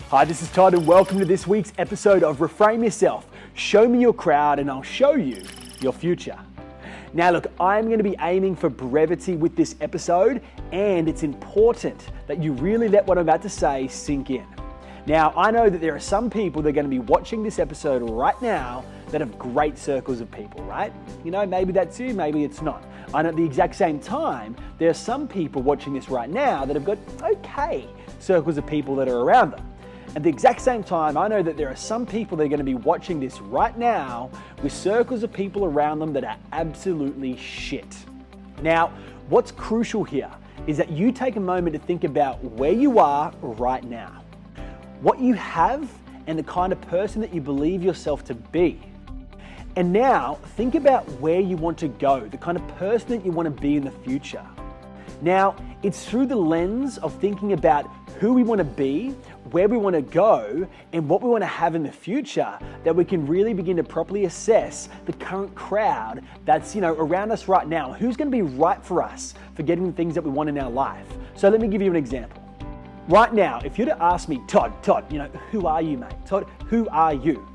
Hi, this is Todd and welcome to this week's episode of Reframe Yourself. Show me your crowd and I'll show you your future. Now look, I'm going to be aiming for brevity with this episode, and it's important that you really let what I'm about to say sink in. Now, I know that there are some people that are going to be watching this episode right now that have great circles of people, right? You know, maybe that's you, maybe it's not. And at the exact same time, there are some people watching this right now that have got okay circles of people that are around them. At the exact same time, I know that there are some people that are going to be watching this right now with circles of people around them that are absolutely shit. Now, what's crucial here is that you take a moment to think about where you are right now, what you have, and the kind of person that you believe yourself to be. And now, think about where you want to go, the kind of person that you want to be in the future. Now, it's through the lens of thinking about who we want to be, where we want to go, and what we want to have in the future that we can really begin to properly assess the current crowd that's, around us right now. Who's going to be right for us for getting the things that we want in our life? So let me give you an example. Right now, if you're to ask me, Todd, who are you, mate? Todd, who are you?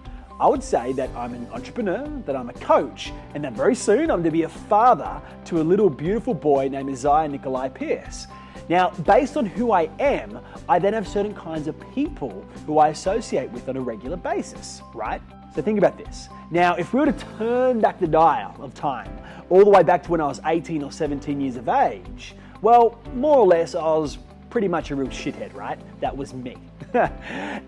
I would say that I'm an entrepreneur, that I'm a coach, and that very soon I'm going to be a father to a little beautiful boy named Todd Pierce. Now, based on who I am, I then have certain kinds of people who I associate with on a regular basis, right? So think about this. Now, if we were to turn back the dial of time, all the way back to when I was 18 or 17 years of age, well, more or less, I was pretty much a real shithead, right? That was me.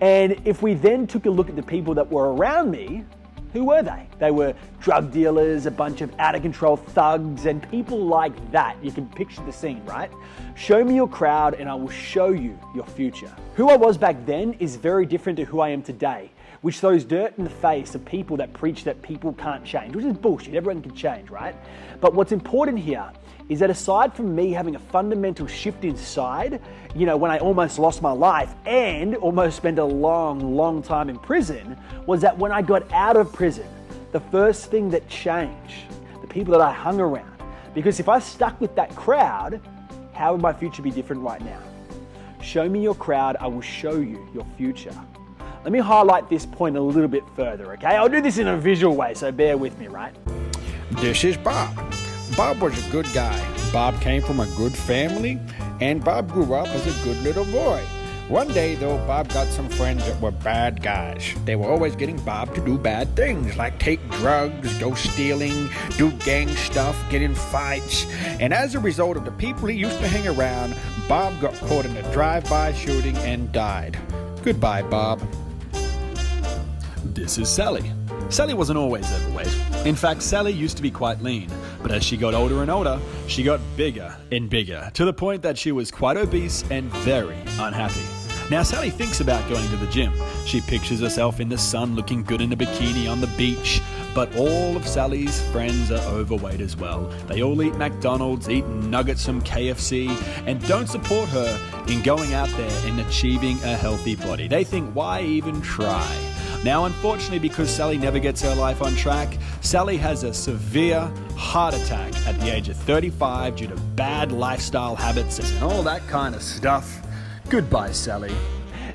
And if we then took a look at the people that were around me, who were they? They were drug dealers, a bunch of out-of-control thugs, and people like that. You can picture the scene, right? Show me your crowd and I will show you your future. Who I was back then is very different to who I am today, which throws dirt in the face of people that preach that people can't change, which is bullshit. Everyone can change, right? But what's important here is that aside from me having a fundamental shift inside, when I almost lost my life and almost spent a long time in prison, was that when I got out of prison, the first thing that changed, the people that I hung around. Because if I stuck with that crowd, how would my future be different right now? Show me your crowd, I will show you your future. Let me highlight this point a little bit further, okay? I'll do this in a visual way, so bear with me, right? This is Bob. Bob was a good guy. Bob came from a good family, and Bob grew up as a good little boy. One day, though, Bob got some friends that were bad guys. They were always getting Bob to do bad things, like take drugs, go stealing, do gang stuff, get in fights. And as a result of the people he used to hang around, Bob got caught in a drive-by shooting and died. Goodbye, Bob. This is Sally. Sally wasn't always overweight. In fact, Sally used to be quite lean, but as she got older and older, she got bigger and bigger, to the point that she was quite obese and very unhappy. Now, Sally thinks about going to the gym. She pictures herself in the sun looking good in a bikini on the beach, but all of Sally's friends are overweight as well. They all eat McDonald's, eat nuggets from KFC, and don't support her in going out there and achieving a healthy body. They think, why even try? Now, unfortunately, because Sally never gets her life on track, Sally has a severe heart attack at the age of 35 due to bad lifestyle habits and all that kind of stuff. Goodbye, Sally.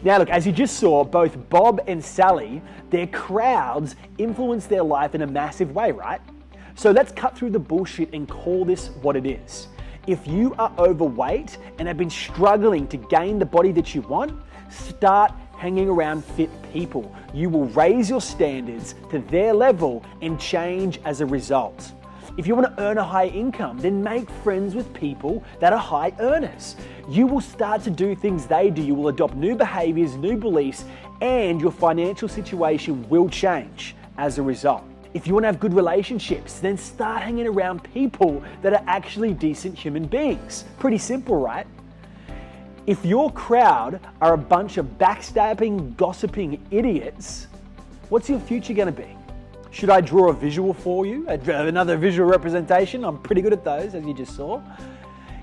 Now look, as you just saw, both Bob and Sally, their crowds influence their life in a massive way, right? So let's cut through the bullshit and call this what it is. If you are overweight and have been struggling to gain the body that you want, start hanging around fit people. You will raise your standards to their level and change as a result. If you want to earn a high income, then make friends with people that are high earners. You will start to do things they do. You will adopt new behaviors, new beliefs, and your financial situation will change as a result. If you want to have good relationships, then start hanging around people that are actually decent human beings. Pretty simple, right? If your crowd are a bunch of backstabbing, gossiping idiots, what's your future going to be? Should I draw a visual for you? Another visual representation? I'm pretty good at those, as you just saw.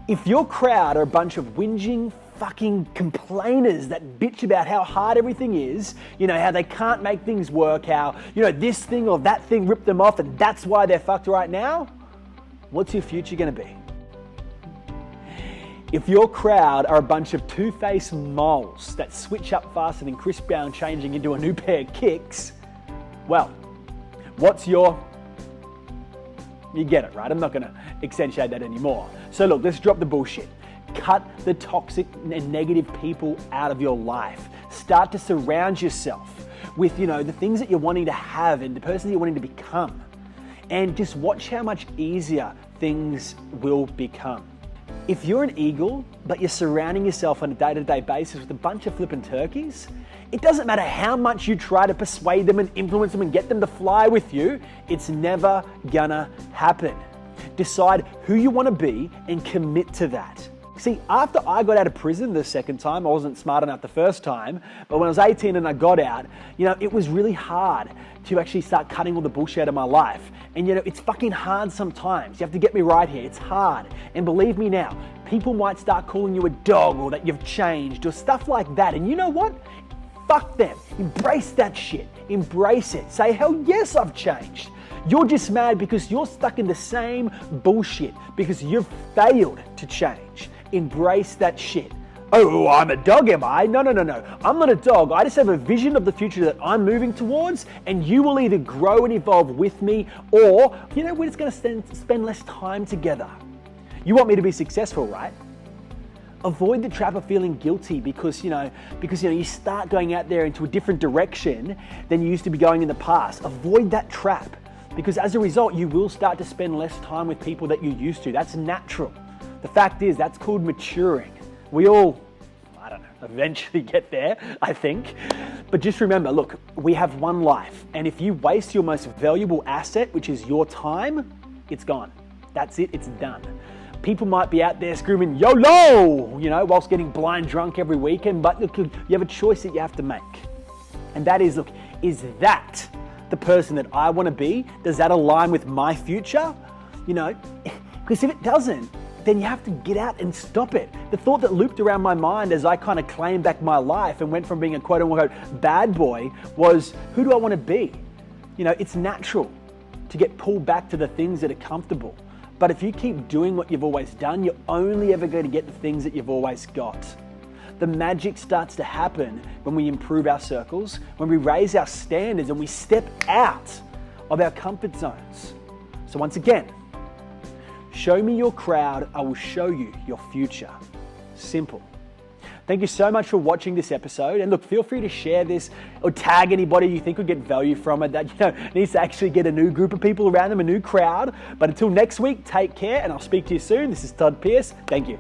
If your crowd are a bunch of whinging, fucking complainers that bitch about how hard everything is, how they can't make things work, how, this thing or that thing ripped them off and that's why they're fucked right now, what's your future going to be? If your crowd are a bunch of two-faced moles that switch up faster than Chris Brown changing into a new pair of kicks, well, you get it, right? I'm not gonna accentuate that anymore. So look, let's drop the bullshit. Cut the toxic and negative people out of your life. Start to surround yourself with, the things that you're wanting to have and the person you're wanting to become. And just watch how much easier things will become. If you're an eagle, but you're surrounding yourself on a day-to-day basis with a bunch of flippin' turkeys, it doesn't matter how much you try to persuade them and influence them and get them to fly with you, it's never gonna happen. Decide who you wanna be and commit to that. See, after I got out of prison the second time, I wasn't smart enough the first time, but when I was 18 and I got out, it was really hard to actually start cutting all the bullshit out of my life. And it's fucking hard sometimes. You have to get me right here. It's hard. And believe me now, people might start calling you a dog or that you've changed or stuff like that. And you know what? Fuck them. Embrace that shit. Embrace it. Say, hell yes, I've changed. You're just mad because you're stuck in the same bullshit because you've failed to change. Embrace that shit. Oh, I'm a dog, am I? No. I'm not a dog. I just have a vision of the future that I'm moving towards, and you will either grow and evolve with me, or, we're just going to spend less time together. You want me to be successful, right? Avoid the trap of feeling guilty because you start going out there into a different direction than you used to be going in the past. Avoid that trap because as a result, you will start to spend less time with people that you used to. That's natural. The fact is, that's called maturing. We all, eventually get there, I think. But just remember, look, we have one life. And if you waste your most valuable asset, which is your time, it's gone. That's it, it's done. People might be out there screaming YOLO, whilst getting blind drunk every weekend, but look, you have a choice that you have to make. And that is, look, is that the person that I want to be? Does that align with my future? Because if it doesn't, then you have to get out and stop it. The thought that looped around my mind as I kind of claimed back my life and went from being a quote unquote bad boy was, who do I want to be? It's natural to get pulled back to the things that are comfortable. But if you keep doing what you've always done, you're only ever going to get the things that you've always got. The magic starts to happen when we improve our circles, when we raise our standards and we step out of our comfort zones. So once again, show me your crowd, I will show you your future. Simple. Thank you so much for watching this episode. And look, feel free to share this or tag anybody you think would get value from it that needs to actually get a new group of people around them, a new crowd. But until next week, take care and I'll speak to you soon. This is Todd Pierce. Thank you.